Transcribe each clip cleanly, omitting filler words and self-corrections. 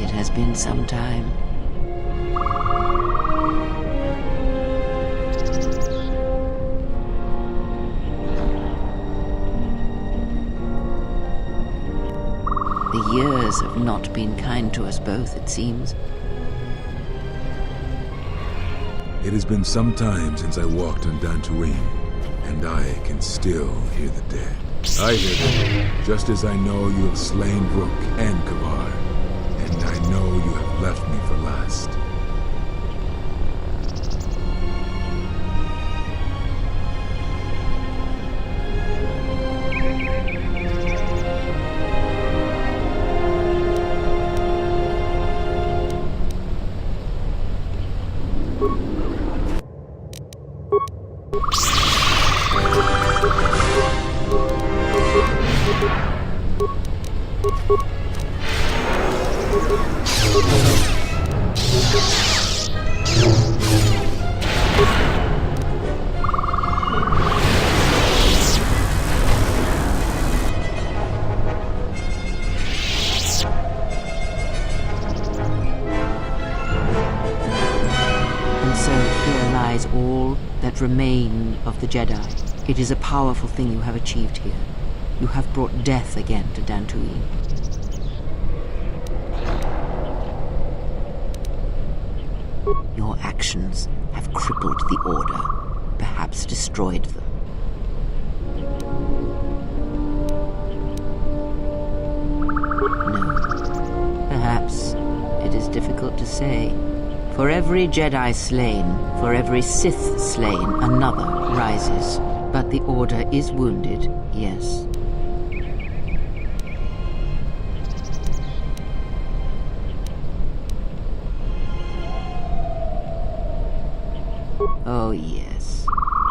It has been some time. The years have not been kind to us both, it seems. It has been some time since I walked on Dantooine, and I can still hear the dead. I hear them, just as I know you have slain Rook and Kavar, and I know you have left me for last. All that remain of the Jedi. It is a powerful thing you have achieved here. You have brought death again to Dantooine. Your actions have crippled the Order, perhaps destroyed them. No, perhaps it is difficult to say. For every Jedi slain, for every Sith slain, another rises. But the Order is wounded, yes. Oh yes,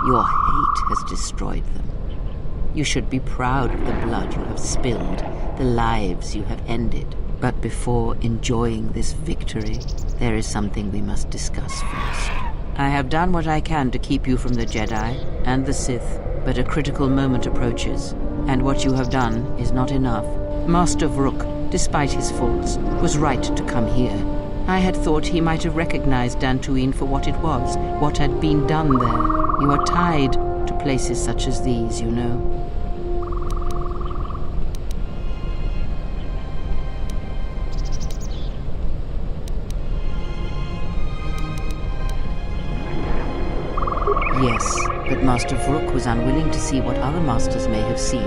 your hate has destroyed them. You should be proud of the blood you have spilled, the lives you have ended. But before enjoying this victory, there is something we must discuss first. I have done what I can to keep you from the Jedi and the Sith, but a critical moment approaches, and what you have done is not enough. Master Vrook, despite his faults, was right to come here. I had thought he might have recognized Dantooine for what it was, what had been done there. You are tied to places such as these, you know. Yes, but Master Vrook was unwilling to see what other masters may have seen.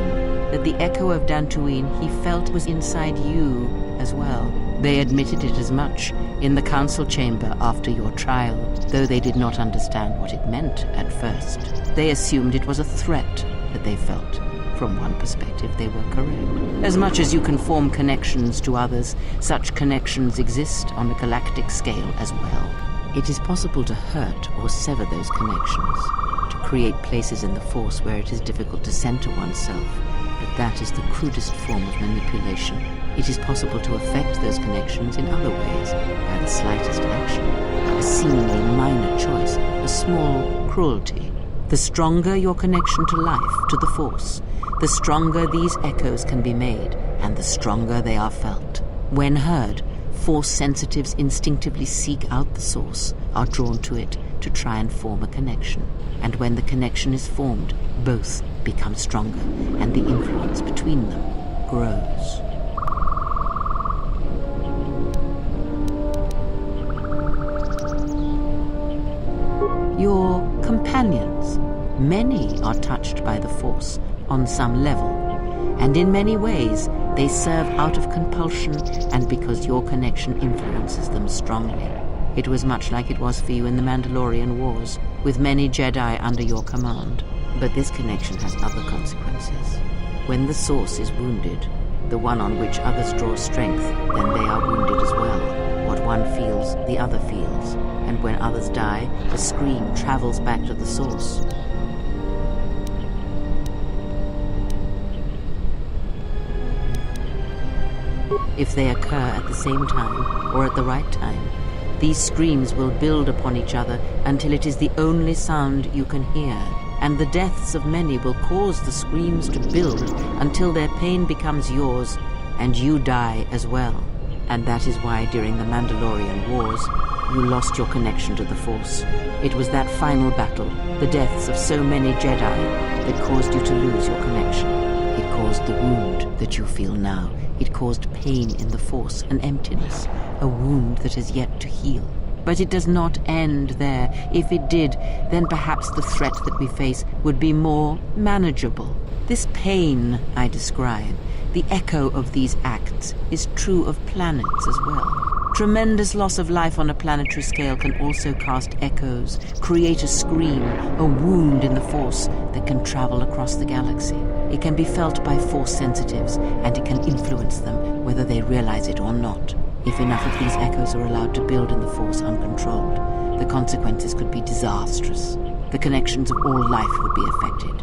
That the echo of Dantooine he felt was inside you as well. They admitted it as much in the council chamber after your trial, though they did not understand what it meant at first. They assumed it was a threat that they felt. From one perspective, they were correct. As much as you can form connections to others, such connections exist on a galactic scale as well. It is possible to hurt or sever those connections, to create places in the Force where it is difficult to center oneself, but that is the crudest form of manipulation. It is possible to affect those connections in other ways, by the slightest action, a seemingly minor choice, a small cruelty. The stronger your connection to life, to the Force, the stronger these echoes can be made, and the stronger they are felt. When heard, Force sensitives instinctively seek out the source, are drawn to it to try and form a connection. And when the connection is formed, both become stronger, and the influence between them grows. Many are touched by the Force on some level, and in many ways they serve out of compulsion and because your connection influences them strongly. It was much like it was for you in the Mandalorian Wars, with many Jedi under your command. But this connection has other consequences. When the Source is wounded, the one on which others draw strength, then they are wounded as well. What one feels, the other feels. And when others die, the scream travels back to the Source. If they occur at the same time, or at the right time, these screams will build upon each other until it is the only sound you can hear. And the deaths of many will cause the screams to build until their pain becomes yours, and you die as well. And that is why during the Mandalorian Wars, you lost your connection to the Force. It was that final battle, the deaths of so many Jedi, that caused you to lose your connection. It caused the wound that you feel now. It caused pain in the Force, an emptiness, a wound that has yet to heal. But it does not end there. If it did, then perhaps the threat that we face would be more manageable. This pain I describe, the echo of these acts, is true of planets as well. Tremendous loss of life on a planetary scale can also cast echoes, create a scream, a wound in the Force that can travel across the galaxy. It can be felt by Force sensitives, and it can influence them whether they realize it or not. If enough of these echoes are allowed to build in the Force uncontrolled, the consequences could be disastrous. The connections of all life would be affected.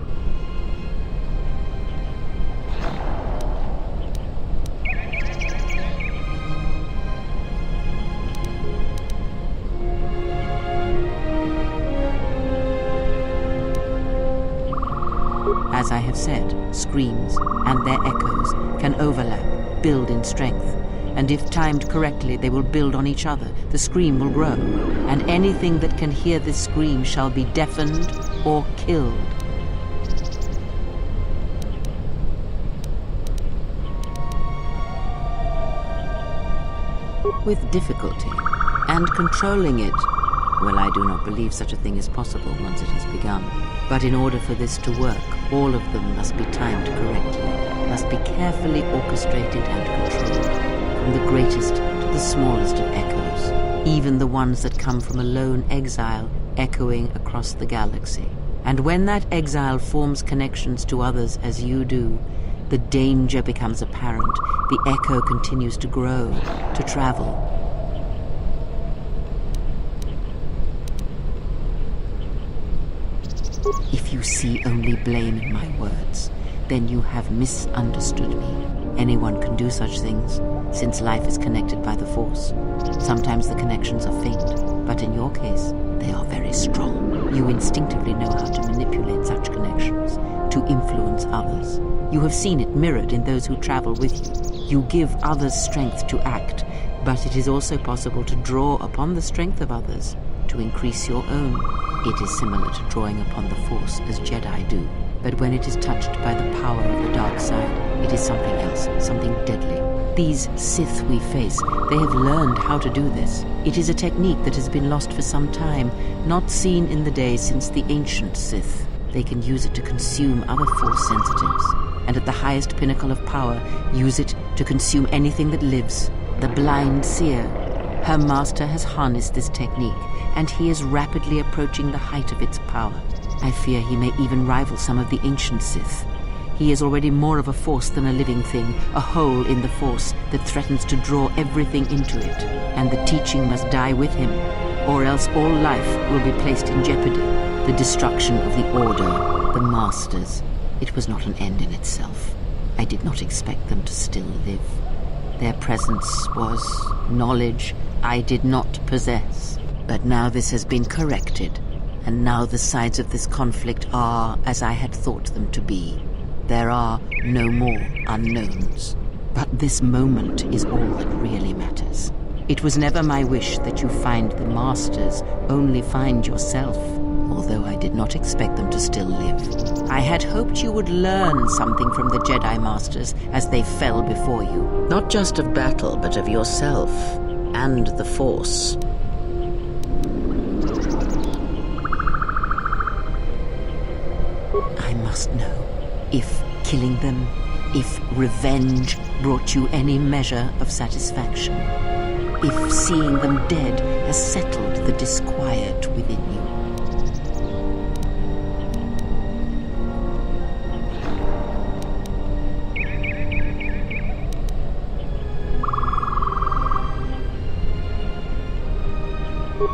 As I have said, screams and their echoes can overlap, build in strength, and if timed correctly, they will build on each other. The scream will grow, and anything that can hear this scream shall be deafened or killed. With difficulty, and controlling it, well, I do not believe such a thing is possible once it has begun. But in order for this to work, all of them must be timed correctly, must be carefully orchestrated and controlled, from the greatest to the smallest of echoes, even the ones that come from a lone exile echoing across the galaxy. And when that exile forms connections to others as you do, the danger becomes apparent. The echo continues to grow, to travel. If you see only blame in my words, then you have misunderstood me. Anyone can do such things, since life is connected by the Force. Sometimes the connections are faint, but in your case, they are very strong. You instinctively know how to manipulate such connections, to influence others. You have seen it mirrored in those who travel with you. You give others strength to act, but it is also possible to draw upon the strength of others to increase your own. It is similar to drawing upon the Force as Jedi do, but when it is touched by the power of the dark side, it is something else, something deadly. These Sith we face, they have learned how to do this. It is a technique that has been lost for some time, not seen in the days since the ancient Sith. They can use it to consume other Force sensitives, and at the highest pinnacle of power, use it to consume anything that lives. The blind seer. Her master has harnessed this technique, and he is rapidly approaching the height of its power. I fear he may even rival some of the ancient Sith. He is already more of a Force than a living thing, a hole in the Force that threatens to draw everything into it. And the teaching must die with him, or else all life will be placed in jeopardy. The destruction of the Order, the Masters. It was not an end in itself. I did not expect them to still live. Their presence was knowledge I did not possess. But now this has been corrected, and now the sides of this conflict are as I had thought them to be. There are no more unknowns. But this moment is all that really matters. It was never my wish that you find the Masters, only find yourself, although I did not expect them to still live. I had hoped you would learn something from the Jedi Masters as they fell before you, not just of battle, but of yourself and the Force. I must know if killing them, if revenge brought you any measure of satisfaction. If seeing them dead has settled the disquiet within you.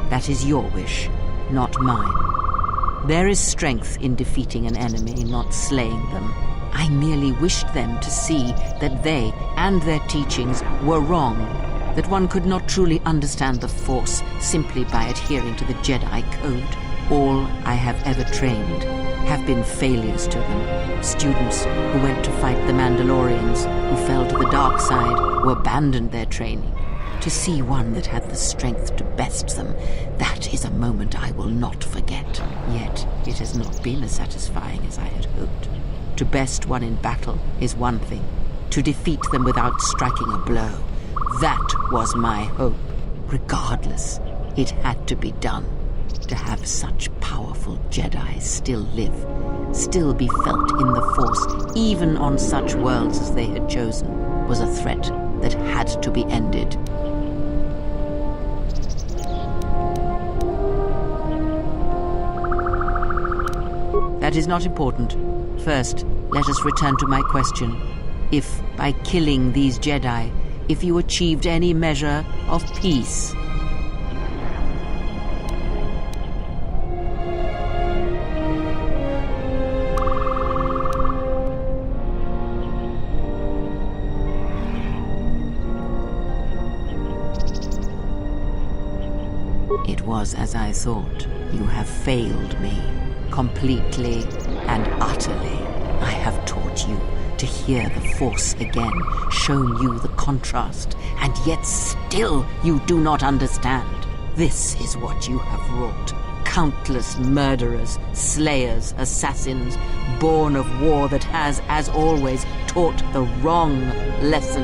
That is your wish, not mine. There is strength in defeating an enemy, not slaying them. I merely wished them to see that they and their teachings were wrong, that one could not truly understand the Force simply by adhering to the Jedi Code. All I have ever trained have been failures to them. Students who went to fight the Mandalorians, who fell to the dark side, who abandoned their training. To see one that had the strength to best them, that is a moment I will not forget. Yet it has not been as satisfying as I had hoped. To best one in battle is one thing. To defeat them without striking a blow, that was my hope. Regardless, it had to be done. To have such powerful Jedi still live, still be felt in the Force, even on such worlds as they had chosen, was a threat that had to be ended. That is not important. First, let us return to my question. If, by killing these Jedi, if you achieved any measure of peace. It was as I thought. You have failed me. Completely and utterly. I have taught you to hear the Force again, shown you the contrast, and yet still you do not understand. This is what you have wrought. Countless murderers, slayers, assassins, born of war that has, as always, taught the wrong lesson.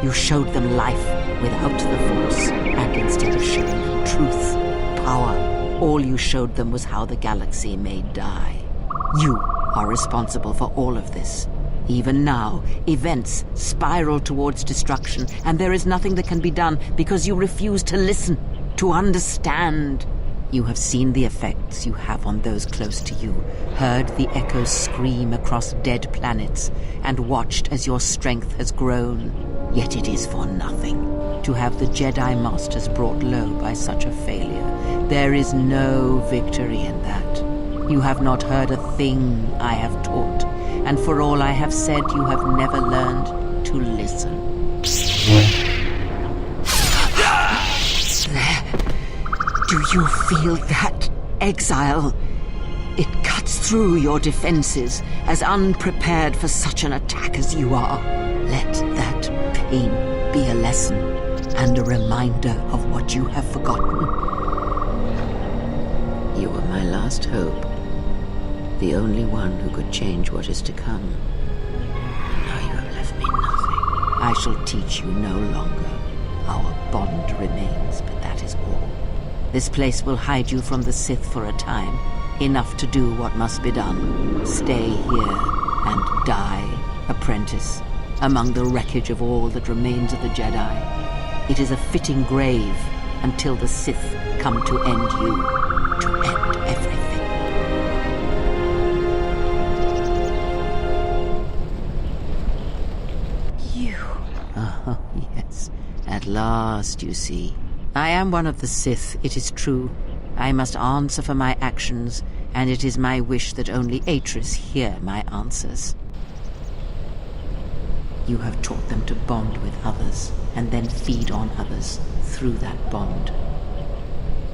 You showed them life without the Force, and instead of showing them truth, power, all you showed them was how the galaxy may die. You are responsible for all of this. Even now, events spiral towards destruction, and there is nothing that can be done because you refuse to listen, to understand. You have seen the effects you have on those close to you, heard the echoes scream across dead planets, and watched as your strength has grown. Yet it is for nothing. To have the Jedi Masters brought low by such a failure, there is no victory in that. You have not heard a thing I have taught, and for all I have said, you have never learned to listen. There. Do you feel that, exile? It cuts through your defenses, as unprepared for such an attack as you are. Let that pain be a lesson, and a reminder of what you have forgotten. You were my last hope, the only one who could change what is to come. Now you have left me nothing. I shall teach you no longer. Our bond remains, but that is all. This place will hide you from the Sith for a time, enough to do what must be done. Stay here and die, apprentice, among the wreckage of all that remains of the Jedi. It is a fitting grave until the Sith come to end you, to end everything. You. Oh, yes. At last, you see. I am one of the Sith, it is true. I must answer for my actions, and it is my wish that only Atris hear my answers. You have taught them to bond with others, and then feed on others through that bond.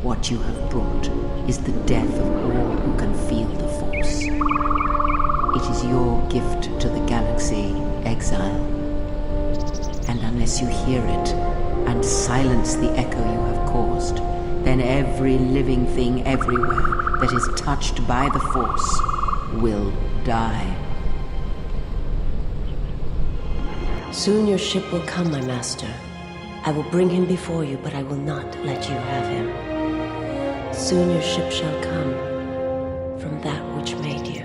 What you have brought is the death of all who can feel the Force. It is your gift to the galaxy, exile. And unless you hear it, and silence the echo you have caused, then every living thing everywhere that is touched by the Force will die. Soon your ship will come, my master. I will bring him before you, but I will not let you have him. Soon your ship shall come from that which made you.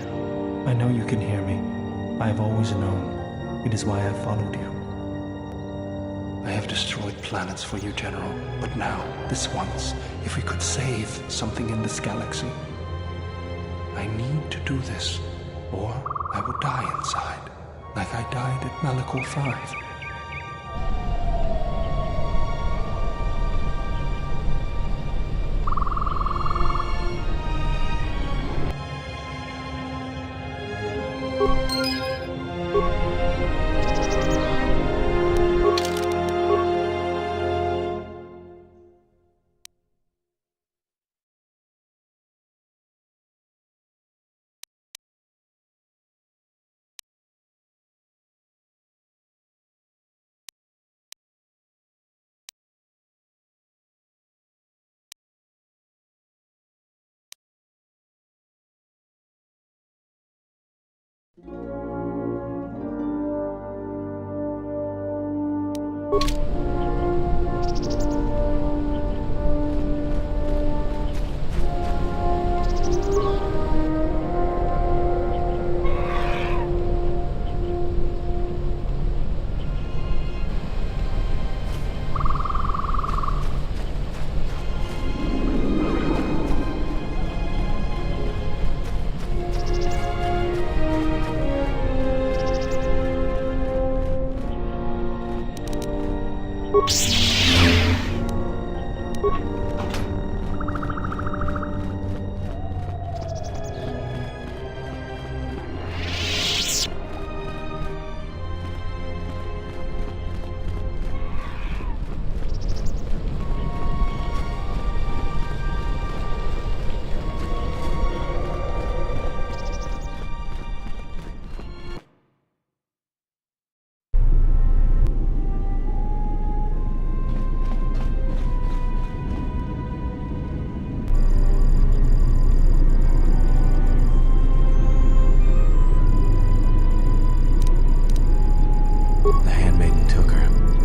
I know you can hear me. I have always known. It is why I followed you. I have destroyed planets for you, General. But now, this once, if we could save something in this galaxy. I need to do this, or I will die inside, like I died at Malachor 5.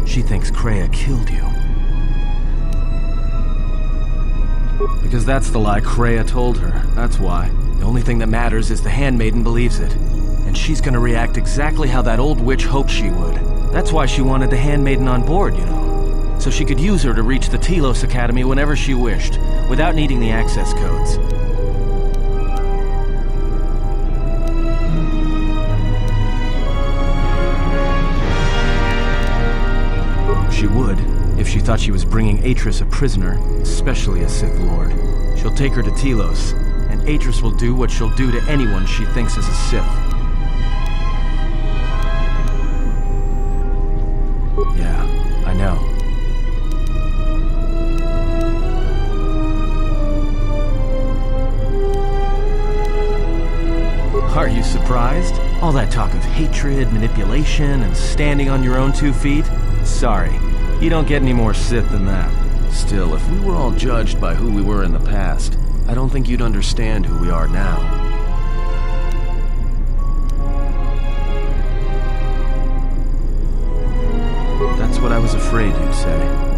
She thinks Kreia killed you. Because that's the lie Kreia told her, that's why. The only thing that matters is the Handmaiden believes it. And she's gonna react exactly how that old witch hoped she would. That's why she wanted the Handmaiden on board, you know. So she could use her to reach the Telos Academy whenever she wished, without needing the access codes. She would, if she thought she was bringing Atris a prisoner, especially a Sith Lord. She'll take her to Telos, and Atris will do what she'll do to anyone she thinks is a Sith. Yeah, I know. Are you surprised? All that talk of hatred, manipulation, and standing on your own 2 feet? Sorry, you don't get any more Sith than that. Still, if we were all judged by who we were in the past, I don't think you'd understand who we are now. That's what I was afraid you'd say.